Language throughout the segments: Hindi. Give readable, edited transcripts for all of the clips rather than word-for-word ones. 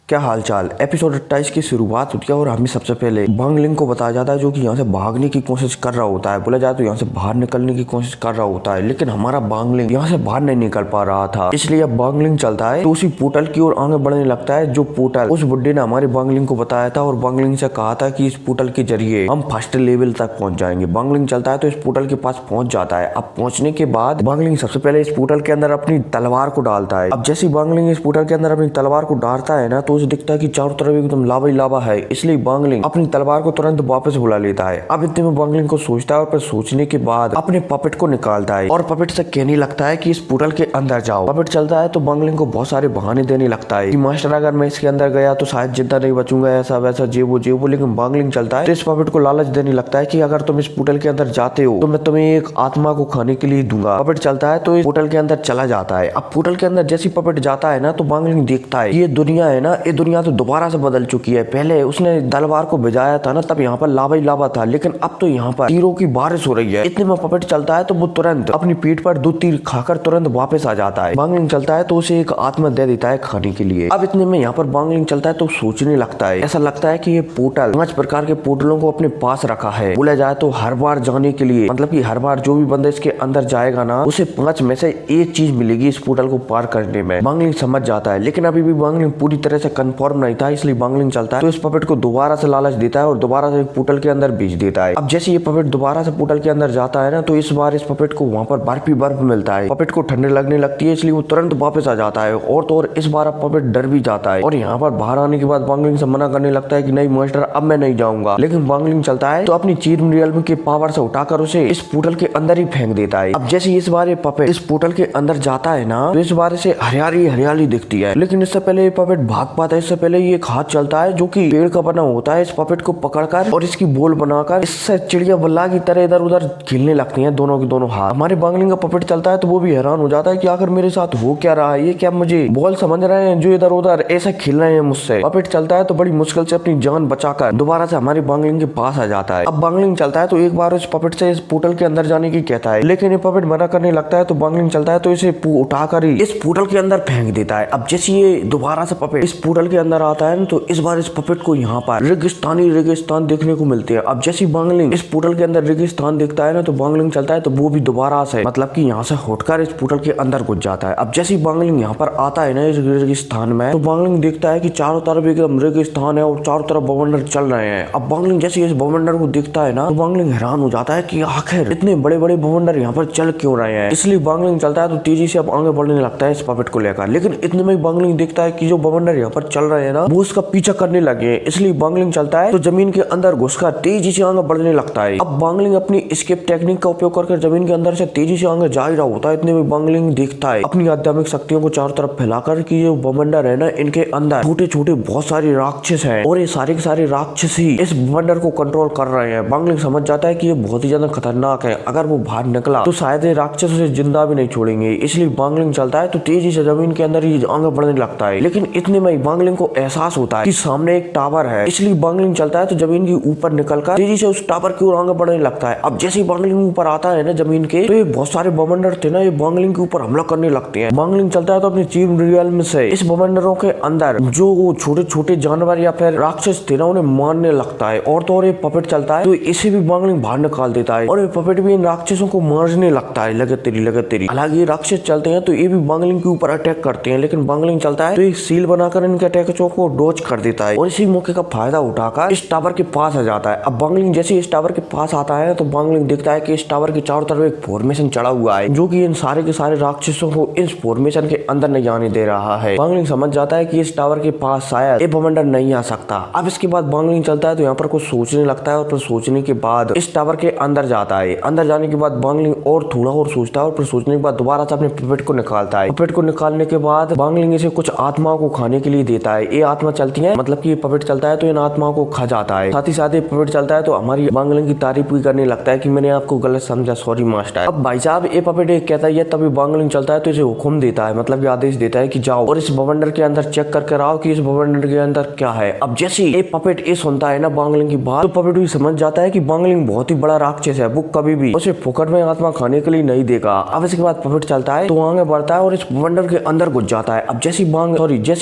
क्या हालचाल। एपिसोड 28 की शुरुआत होती है और हमें सबसे पहले बांगलिंग को बताया जाता है जो कि यहाँ से भागने की कोशिश कर रहा होता है। बोला जाए तो यहाँ से बाहर निकलने की कोशिश कर रहा होता है, लेकिन हमारा बांगलिंग यहाँ से बाहर नहीं निकल पा रहा था। इसलिए अब बांगलिंग चलता है तो उसी पोर्टल की ओर आगे बढ़ने लगता है, जो पोर्टल उस बुड्ढे ने हमारे बांगलिंग को बताया था और बांगलिंग से कहा था कि इस पोर्टल के जरिए हम फर्स्ट लेवल तक पहुंच जाएंगे। बांगलिंग चलता है तो इस पोर्टल के पास पहुंच जाता है। अब पहुंचने के बाद बांगलिंग सबसे पहले इस पोर्टल के अंदर अपनी तलवार को डालता है। अब जैसे बांगलिंग इस पोर्टल के अंदर अपनी तलवार को डालता है ना, तो उसे दिखता है कि चारों तरफ एकदम लावा ही लावा है। इसलिए बांगलिंग अपनी तलवार को तुरंत वापस बुला लेता है। अब इतने में बांगलिंग को सोचता है और फिर सोचने के बाद अपने पपेट को निकालता है और पपेट से कहने लगता है कि इस पोर्टल के अंदर जाओ। पपेट चलता है तो बांगलिंग को बहुत सारे बहाने देने लगता है कि मास्टर अगर मैं इसके अंदर गया तो शायद जिंदा नहीं बचूंगा, ऐसा वैसा जेबो जेबो। लेकिन बांगलिंग चलता है तो इस पपेट को लालच देने लगता है कि अगर तुम इस पोर्टल के अंदर जाते हो तो मैं तुम्हें एक आत्मा को खाने के लिए दूंगा। पपेट चलता है तो इस पोर्टल के अंदर चला जाता है। अब पोर्टल के अंदर जैसे पपेट जाता है ना, तो बांगलिंग देखता है ये दुनिया है ना, ये दुनिया तो दोबारा से बदल चुकी है। पहले उसने तलवार को भिजाया था ना, तब यहाँ पर लावा ही लावा था, लेकिन अब तो यहाँ पर तीरों की बारिश हो रही है। इतने में पपेट चलता है तो वो तुरंत अपनी पीठ पर 2 तीर खाकर तुरंत वापस आ जाता है। बांगलिंग चलता है तो उसे एक आत्मा दे देता है खाने के लिए। अब इतने में यहाँ पर बांगलिंग चलता है तो सोचने लगता है, ऐसा लगता है कि ये पोर्टल 5 प्रकार के पोर्टलों को अपने पास रखा है। बोला जाए तो हर बार जाने के लिए, मतलब कि हर बार जो भी बंदा इसके अंदर जाएगा ना, उसे 5 में से एक चीज मिलेगी इस पोर्टल को पार करने में। बांगलिंग समझ जाता है, लेकिन अभी भी बांगलिंग पूरी तरह से कंफर्म नहीं था। इसलिए बांगलिंग चलता है तो इस पपेट को दोबारा से लालच देता है और दोबारा से पोर्टल के अंदर भेज देता है। अब जैसे ये पपेट दोबारा से पोर्टल के अंदर जाता है ना, तो इस बार इस पपेट को वहाँ पर बर्फ ही बर्फ मिलता है। पपेट को ठंडी लगने लगती है, इसलिए वो तुरंत वापस आ जाता है। और तो और इस बार अब पपेट डर भी जाता है और यहाँ पर बाहर आने के बाद बांगलिंग से मना करने लगता है कि नहीं मास्टर, अब मैं नहीं जाऊंगा। लेकिन बांगलिंग चलता है तो अपनी चीर रियल्म के पावर से उठाकर उसे इस पोर्टल के अंदर ही फेंक देता है। अब जैसे इस बार ये पपेट इस पोर्टल के अंदर जाता है ना, तो इस बार इसे हरियाली हरियाली दिखती है। लेकिन इससे पहले ये पपेट भाग पाता है, इससे पहले ये एक हाथ चलता है जो कि पेड़ का बना होता है। इस पपेट को पकड़कर और इसकी बोल बनाकर इससे चिड़िया बल्ला की तरह इधर उधर खेलने लगती हैं दोनों के दोनों हाथ। हमारे बांगलिंग का पपेट चलता है तो वो भी हैरान हो जाता है कि आखिर मेरे साथ हो क्या रहा है, ये क्या मुझे बॉल समझ रहे हैं जो इधर उधर ऐसा खेल रहे हैं मुझसे। पपेट चलता है तो बड़ी मुश्किल से अपनी जान बचाकर दोबारा से हमारी बांगलिंग के पास आ जाता है। अब बांगलिंग चलता है तो एक बार उस पपेट से इस पोर्टल के अंदर जाने की कहता है, लेकिन ये पपेट मना करने लगता है। तो बांगलिंग चलता है तो इसे उठाकर ही इस पोर्टल के अंदर फेंक देता है। अब जैसे ये दोबारा से पपेट इस पोर्टल के अंदर आता है तो इस बार इस पपेट को यहाँ पर रेगिस्तान देखने को मिलते हैं। अब जैसे बांगलिंग इस पोर्टल के अंदर रेगिस्तान देखता है ना, तो बांगलिंग चलता है तो वो भी दोबारा से मतलब कि यहाँ से हटकर इस पोर्टल के अंदर घुस जाता है। अब जैसे बांगलिंग यहाँ पर आता है ना इस रेगिस्तान में, तो बांगलिंग देखता है कि चारों तरफ एकदम रेगिस्तान है और चारों तरफ बवंडर चल रहे हैं। अब बांगलिंग जैसे इस बवंडर को देखता है ना, तो बांगलिंग हैरान हो जाता है कि आखिर इतने बड़े बड़े बवंडर यहाँ पर चल क्यों रहे हैं। इसलिए बांगलिंग चलता है तो तेजी से अब आगे बढ़ने लगता है इस पपेट को लेकर। लेकिन इतने में बांगलिंग देखता है कि जो बवंडर यहाँ पर चल रहे हैं ना, वो उसका पीछा करने लगे। इसलिए बांगलिंग चलता है तो जमीन के अंदर घुसकर तेजी से आगे बढ़ने लगता है। अब बांगलिंग अपनी एस्केप टेक्निक का उपयोग करके जमीन के अंदर से तेजी से आगे जा ही रहा होता है। इतने में बांगलिंग देखता है अपनी आध्यात्मिक शक्तियों को चारों तरफ फैलाकर कि जो बवंडर है ना, इनके अंदर छोटे छोटे बहुत सारे राक्षस हैं और ये सारे के सारे राक्षस ही इस बवंडर को कंट्रोल कर रहे हैं। बांगलिंग समझ जाता है कि ये बहुत ही ज्यादा खतरनाक है, अगर वो बाहर निकला तो शायद ये राक्षस उसे जिंदा भी नहीं छोड़ेंगे। इसलिए बांगलिंग चलता है तो तेजी से जमीन के अंदर ही आगे बढ़ने लगता है। लेकिन इतने में बांगलिंग को एहसास होता है कि सामने एक टावर है। इसलिए बांगलिंग चलता है तो जमीन के ऊपर निकलकर तेजी से उस टावर की ओर आगे बढ़ने लगता है। अब जैसे बांगलिंग ऊपर आता है ना जमीन के, तो ये बहुत सारे बवंडर थे ना, ये बांगलिंग के ऊपर हमला करने लगते हैं। बांगलिंग चलता है तो अपनी चीर रियल्म से इस बवंडरों के अंदर जो छोटे छोटे जानवर या फिर राक्षस थे ना, उन्हें मारने लगता है। और तो और ये पपेट चलता है तो इसे भी बांगलिंग बाहर निकाल देता है और ये पपेट भी इन राक्षसों को मारने लगता है। लगे तेरी हालांकि ये राक्षस चलते हैं तो ये भी बांगलिंग के ऊपर अटैक करते हैं, लेकिन बांगलिंग चलता है तो एक सील बनाकर इनके अटैकों को डॉज कर देता है और इसी मौके का फायदा उठाकर इस टावर के पास आ जाता है। अब बांगलिंग जैसे इस टावर के पास आता है तो बांगलिंग देखता है कि इस टावर के चारों तरफ एक फॉर्मेशन चढ़ा हुआ है, जो कि इन सारे के सारे राक्षसों को इस फॉर्मेशन के अंदर नहीं आने दे रहा है। बांगलिंग समझ जाता है कि इस टावर के पास शायद ये बवंडर नहीं आ सकता। अब इसके बाद बांगलिंग चलता है तो यहाँ पर कुछ सोचने लगता है और फिर सोचने के बाद इस टावर के अंदर जाता है। अंदर जाने के बाद बांगलिंग और थोड़ा और सोचता है और फिर सोचने के बाद दोबारा से अपने पपेट को निकालता है। पपेट को निकालने के बाद बांगलिंग इसे कुछ आत्माओं को खाने के लिए देता है। ये आत्मा चलती है, मतलब कि ये पपेट चलता है तो इन आत्माओं को खा जाता है। साथ ही साथ ये पपेट चलता है तो हमारी बांगलिंग की तारीफ भी करने लगता है कि मैंने आपको गलत समझा, सॉरी मास्टर। अब भाई साहब ये पपेट कहता है, तभी बांगलिंग चलता है तो इसे हुक्म देता है, मतलब आदेश देता है कि जाओ और इस बवंडर के अंदर चेक करके आओ कि इस बवंडर के अंदर क्या है। अब जैसे ये पपेट ये सुनता है ना बांगलिंग की बात, तो पपेट भी समझ जाता है कि बांगलिंग बहुत ही बड़ा राक्षस है, वो कभी भी उसे फुकट में आत्मा खाने के लिए नहीं देगा। अब इसके बाद पपेट चलता है तो आगे बढ़ता है और इस बवंडर के अंदर घुस जाता है। अब जैसे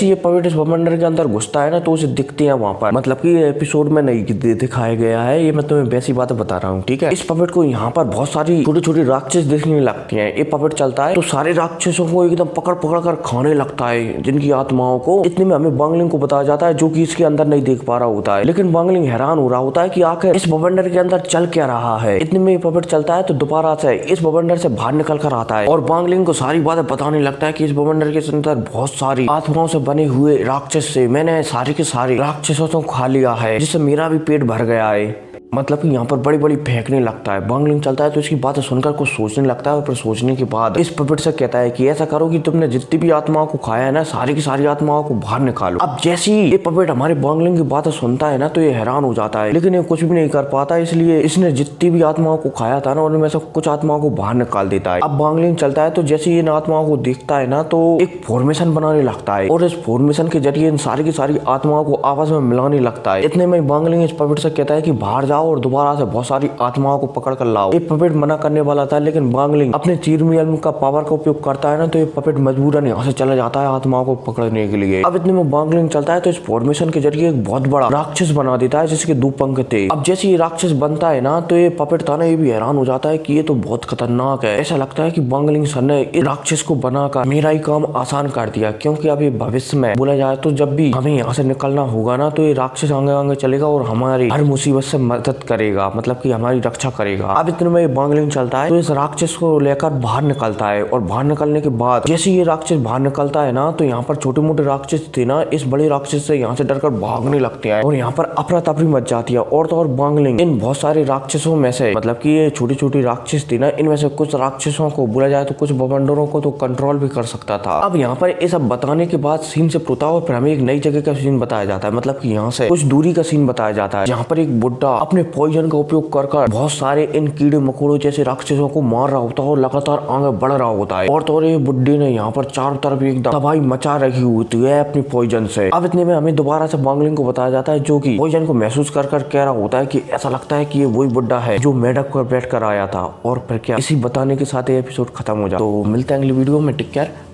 ये पपेट इस बवंडर के अंदर घुसता है ना तो उसे दिखते हैं वहाँ पर, मतलब कि एपिसोड में नहीं दिखाया गया है, ये मैं तुम्हें वैसी बात बता रहा हूँ, ठीक है। इस पपेट को यहाँ पर बहुत सारी छोटी छोटी राक्षस दिखने लगती हैं। ये पपेट चलता है तो सारे राक्षसों को एकदम पकड़ पकड़ कर खाने लगता है, जिनकी आत्माओं को। इतने में हमें बांगलिंग को बताया जाता है, जो कि इसके अंदर नहीं देख पा रहा होता है, लेकिन बांगलिंग हैरान हो रहा होता है कि आखिर इस बवंडर के अंदर चल क्या रहा है। इतने में पपेट चलता है तो दोबारा से इस बवंडर से बाहर निकल कर आता है और बांगलिंग को सारी बातें बताने लगता है कि इस बवंडर के अंदर बहुत सारी आत्माओं से बने हुए राक्षस से मैंने सारे के सारे राक्षसों को खा लिया है, जिससे मेरा भी पेट भर गया है। मतलब कि यहाँ पर बड़ी बड़ी फेंकने लगता है। बांगलिंग चलता है तो इसकी बातें सुनकर कुछ सोचने लगता है और फिर सोचने के बाद इस पपेट से कहता है कि ऐसा करो कि तुमने जितनी भी आत्माओं को खाया है ना, सारी की सारी आत्माओं को बाहर निकालो। अब जैसे ही ये पपेट हमारे बांगलिंग की बातें सुनता है ना तो ये हैरान हो जाता है, लेकिन ये कुछ भी नहीं कर पाता, इसलिए इसने जितनी भी आत्माओं को खाया था ना उनमें से कुछ आत्माओं को बाहर निकाल देता है। अब बांगलिंग चलता है तो जैसे ही इन आत्माओं को देखता है ना तो एक फॉर्मेशन बनाने लगता है और इस फॉर्मेशन के जरिए इन सारी की सारी आत्माओं को आपस में मिलाने लगता है। इतने में बांगलिंग इस पपेट से कहता है कि बाहर जाओ और दोबारा से बहुत सारी आत्माओं को पकड़ कर लाओ। ये पपेट मना करने वाला था, लेकिन बांगलिंग अपने चीरमियम का पावर का उपयोग करता है ना तो ये पपेट मजबूरन यहाँ से चला जाता है आत्माओं को पकड़ने के लिए। अब इतने में बांगलिंग चलता है तो इस फॉर्मेशन के जरिए एक बहुत बड़ा राक्षस बना देता है, जिसके 2 पंख थे। अब जैसे ये राक्षस बनता है ना तो ये पपेट था ना, ये भी हैरान हो जाता है कि ये तो बहुत खतरनाक है। ऐसा लगता है कि बांगलिंग सर ने इस राक्षस को बनाकर मेरा ही काम आसान कर दिया, क्योंकि अभी भविष्य में बोला जाए तो जब भी हमें यहाँ से निकलना होगा ना तो ये राक्षस आगे आगे चलेगा और हमारी हर मुसीबत से मदद करेगा, मतलब कि हमारी रक्षा करेगा। अब इतने में बांगलिंग चलता है तो इस राक्षस को लेकर बाहर निकलता है और बाहर निकलने के बाद जैसे ये राक्षस बाहर निकलता है ना तो यहाँ पर छोटे मोटे राक्षस थे ना, इस बड़े राक्षस से यहाँ से डरकर भागने लगते हैं और यहाँ पर अफरा तफरी मच जाती है। और तो और बांगलिंग इन बहुत सारे राक्षसों में से, मतलब कि ये छोटी छोटी राक्षस थी ना, इनमें से कुछ राक्षसों को बोला जाए तो कुछ बवंडरों को तो कंट्रोल भी कर सकता था। अब यहाँ पर ये सब बताने के बाद सीन से होता है फिर हमें एक नई जगह का सीन बताया जाता है, मतलब कि यहाँ से कुछ दूरी का सीन बताया जाता है, जहाँ पर एक बुड्ढा अपने पॉइजन का उपयोग कर बहुत सारे इन कीड़े मकोड़ों जैसे राक्षसों को मार रहा होता है और लगातार आगे बढ़ रहा होता है। और तो ये बुड्ढे ने यहाँ पर चारों तरफ एकदम तबाही मचा रखी होती है अपनी पॉइजन से। अब इतने में हमें दोबारा से बांगलिंग को बताया जाता है, जो कि पॉइजन को महसूस कर कह रहा होता है कि ऐसा लगता है कि ये वही बुड्ढा है जो मेढक पर बैठ कर आया था। और फिर क्या, इसी बताने के साथ ये एपिसोड खत्म हो जाता है। तो मिलते हैं अगली वीडियो में, टेक केयर।